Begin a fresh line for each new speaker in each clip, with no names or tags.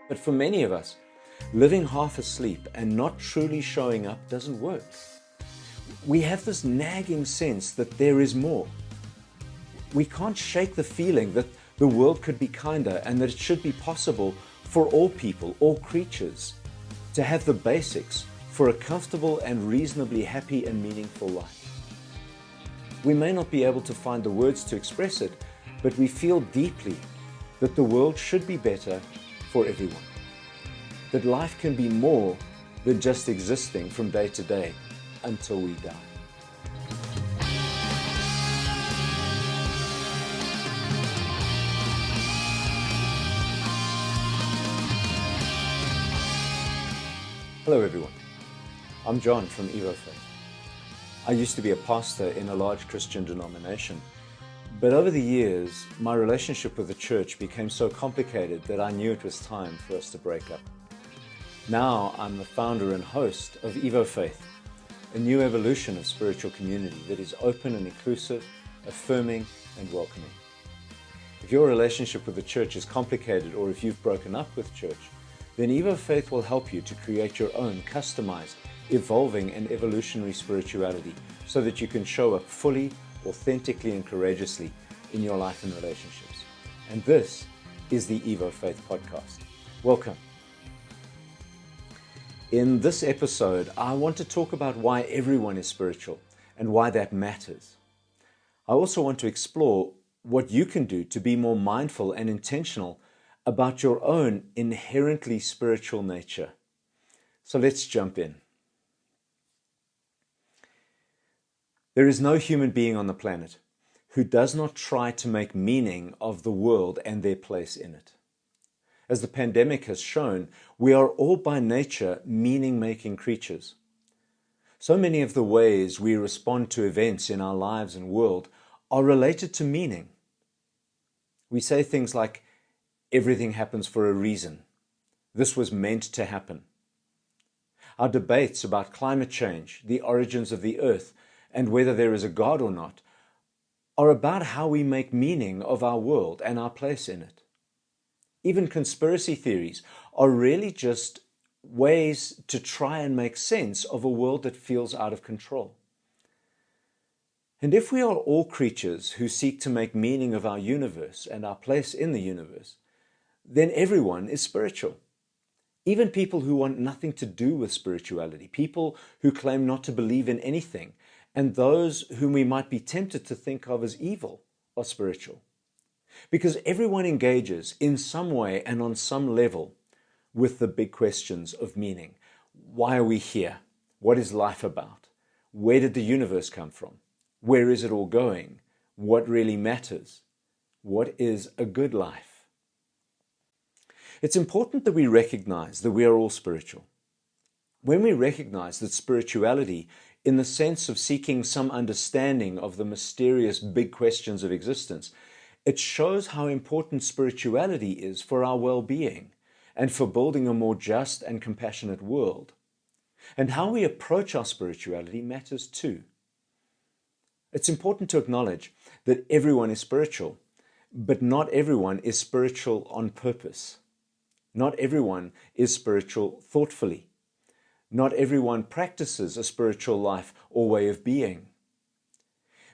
But for many of us, living half asleep and not truly showing up doesn't work. We have this nagging sense that there is more. We can't shake the feeling that the world could be kinder and that it should be possible for all people, all creatures, to have the basics for a comfortable and reasonably happy and meaningful life. We may not be able to find the words to express it, but we feel deeply that the world should be better for everyone. That life can be more than just existing from day to day until we die. Hello everyone, I'm John from EvoFaith. I used to be a pastor in a large Christian denomination, but over the years, my relationship with the church became so complicated that I knew it was time for us to break up. Now I'm the founder and host of EvoFaith, a new evolution of spiritual community that is open and inclusive, affirming and welcoming. If your relationship with the church is complicated, or if you've broken up with church, then EvoFaith will help you to create your own customized, evolving and evolutionary spirituality so that you can show up fully, authentically and courageously in your life and relationships. And this is the EvoFaith podcast. Welcome. In this episode, I want to talk about why everyone is spiritual and why that matters. I also want to explore what you can do to be more mindful and intentional about your own inherently spiritual nature. So let's jump in. There is no human being on the planet who does not try to make meaning of the world and their place in it. As the pandemic has shown, we are all by nature meaning-making creatures. So many of the ways we respond to events in our lives and world are related to meaning. We say things like, everything happens for a reason. This was meant to happen. Our debates about climate change, the origins of the earth, and whether there is a God or not, are about how we make meaning of our world and our place in it. Even conspiracy theories are really just ways to try and make sense of a world that feels out of control. And if we are all creatures who seek to make meaning of our universe and our place in the universe, then everyone is spiritual. Even people who want nothing to do with spirituality, people who claim not to believe in anything, and those whom we might be tempted to think of as evil are spiritual. Because everyone engages in some way and on some level with the big questions of meaning. Why are we here? What is life about? Where did the universe come from? Where is it all going? What really matters? What is a good life? It's important that we recognize that we are all spiritual. When we recognize that spirituality, in the sense of seeking some understanding of the mysterious big questions of existence, it shows how important spirituality is for our well-being and for building a more just and compassionate world. And how we approach our spirituality matters too. It's important to acknowledge that everyone is spiritual, but not everyone is spiritual on purpose. Not everyone is spiritual thoughtfully. Not everyone practices a spiritual life or way of being.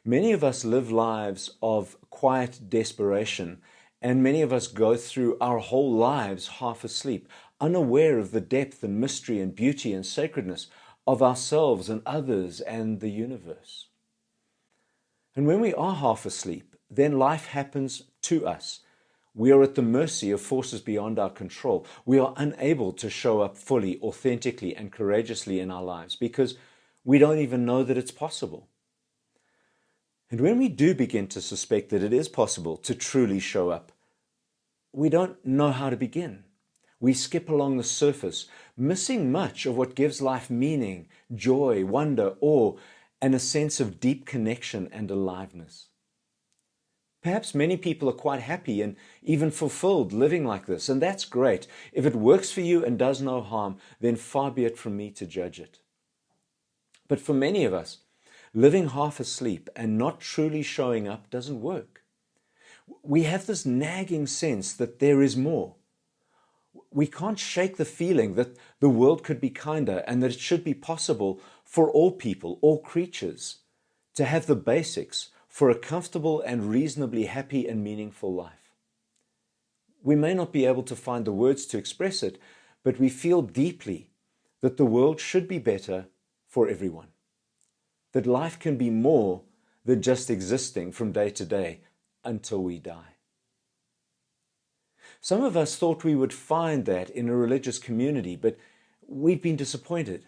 Many of us live lives of quiet desperation, and many of us go through our whole lives half asleep, unaware of the depth and mystery and beauty and sacredness of ourselves and others and the universe. And when we are half asleep, then life happens to us. We are at the mercy of forces beyond our control. We are unable to show up fully, authentically, and courageously in our lives because we don't even know that it's possible. And when we do begin to suspect that it is possible to truly show up, we don't know how to begin. We skip along the surface, missing much of what gives life meaning, joy, wonder, awe, and a sense of deep connection and aliveness. Perhaps many people are quite happy and even fulfilled living like this, and that's great. If it works for you and does no harm, then far be it from me to judge it. But for many of us, living half asleep and not truly showing up doesn't work. We have this nagging sense that there is more. we can't shake the feeling that the world could be kinder and that it should be possible for all people, all creatures, to have the basics for a comfortable and reasonably happy and meaningful life. We may not be able to find the words to express it, but we feel deeply that the world should be better for everyone. That life can be more than just existing from day to day until we die. Some of us thought we would find that in a religious community, but we've been disappointed.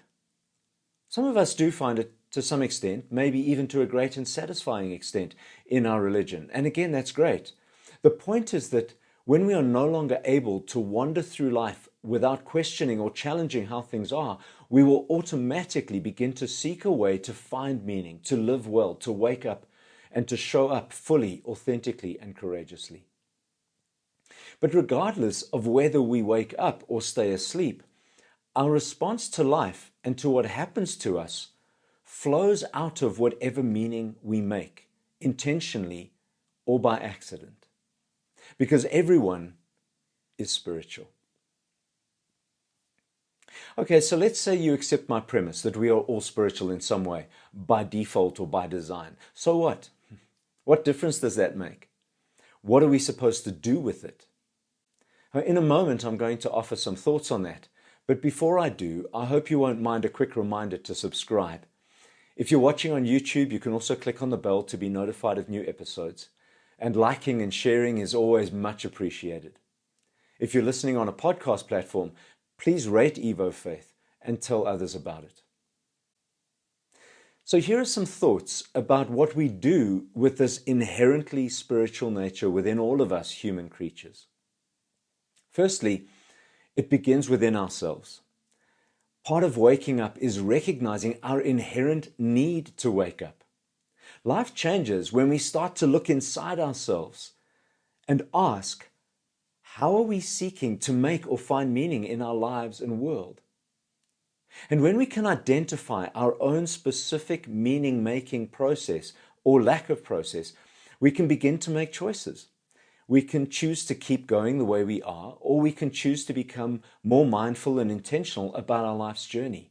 Some of us do find it to some extent, maybe even to a great and satisfying extent in our religion. And again, that's great. The point is that when we are no longer able to wander through life without questioning or challenging how things are, we will automatically begin to seek a way to find meaning, to live well, to wake up, and to show up fully, authentically, and courageously. But regardless of whether we wake up or stay asleep, our response to life and to what happens to us flows out of whatever meaning we make, intentionally or by accident. Because everyone is spiritual. Okay, so let's say you accept my premise that we are all spiritual in some way, by default or by design. So what? What difference does that make? What are we supposed to do with it? In a moment, I'm going to offer some thoughts on that. But before I do, I hope you won't mind a quick reminder to subscribe. If you're watching on YouTube, you can also click on the bell to be notified of new episodes. And liking and sharing is always much appreciated. If you're listening on a podcast platform, please rate EvoFaith and tell others about it. So here are some thoughts about what we do with this inherently spiritual nature within all of us human creatures. Firstly, it begins within ourselves. Part of waking up is recognizing our inherent need to wake up. Life changes when we start to look inside ourselves and ask, how are we seeking to make or find meaning in our lives and world? And when we can identify our own specific meaning-making process or lack of process, we can begin to make choices. We can choose to keep going the way we are, or we can choose to become more mindful and intentional about our life's journey.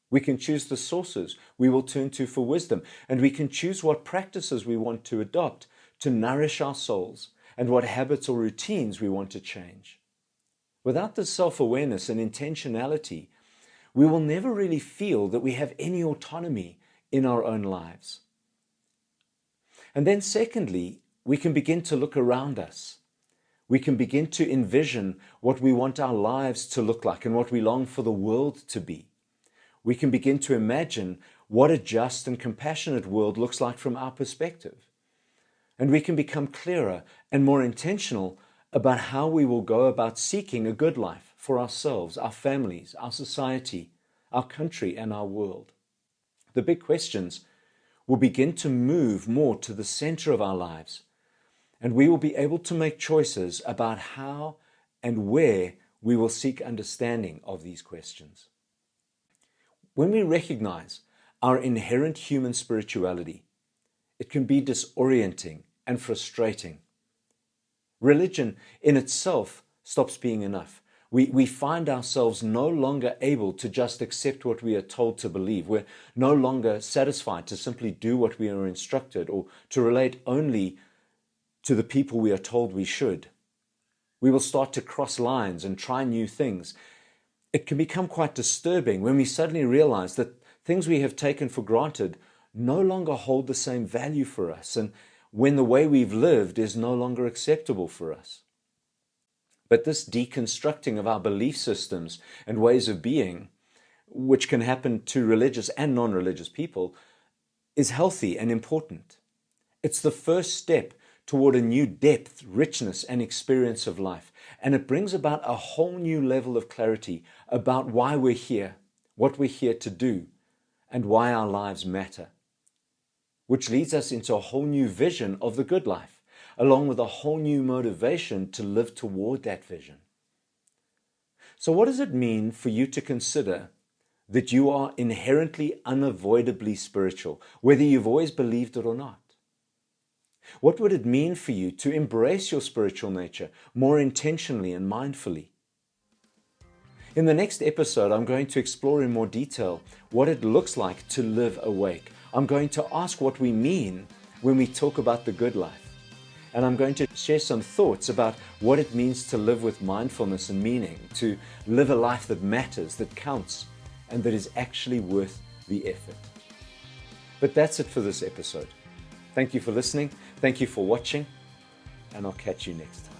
We can choose the sources we will turn to for wisdom, and we can choose what practices we want to adopt to nourish our souls, and what habits or routines we want to change. Without this self-awareness and intentionality, we will never really feel that we have any autonomy in our own lives. And then secondly, we can begin to look around us. We can begin to envision what we want our lives to look like and what we long for the world to be. We can begin to imagine what a just and compassionate world looks like from our perspective. And we can become clearer and more intentional about how we will go about seeking a good life for ourselves, our families, our society, our country, and our world. The big questions will begin to move more to the center of our lives, and we will be able to make choices about how and where we will seek understanding of these questions. When we recognize our inherent human spirituality, it can be disorienting and frustrating. Religion in itself stops being enough. We find ourselves no longer able to just accept what we are told to believe. We're no longer satisfied to simply do what we are instructed or to relate only to the people we are told we should. We will start to cross lines and try new things. It can become quite disturbing when we suddenly realize that things we have taken for granted no longer hold the same value for us, and when the way we've lived is no longer acceptable for us. But this deconstructing of our belief systems and ways of being, which can happen to religious and non-religious people, is healthy and important. It's the first step toward a new depth, richness, and experience of life. And it brings about a whole new level of clarity about why we're here, what we're here to do, and why our lives matter. Which leads us into a whole new vision of the good life, along with a whole new motivation to live toward that vision. So what does it mean for you to consider that you are inherently, unavoidably spiritual, whether you've always believed it or not? What would it mean for you to embrace your spiritual nature more intentionally and mindfully? In the next episode, I'm going to explore in more detail what it looks like to live awake. I'm going to ask what we mean when we talk about the good life. And I'm going to share some thoughts about what it means to live with mindfulness and meaning, to live a life that matters, that counts, and that is actually worth the effort. But that's it for this episode. Thank you for listening. Thank you for watching, and I'll catch you next time.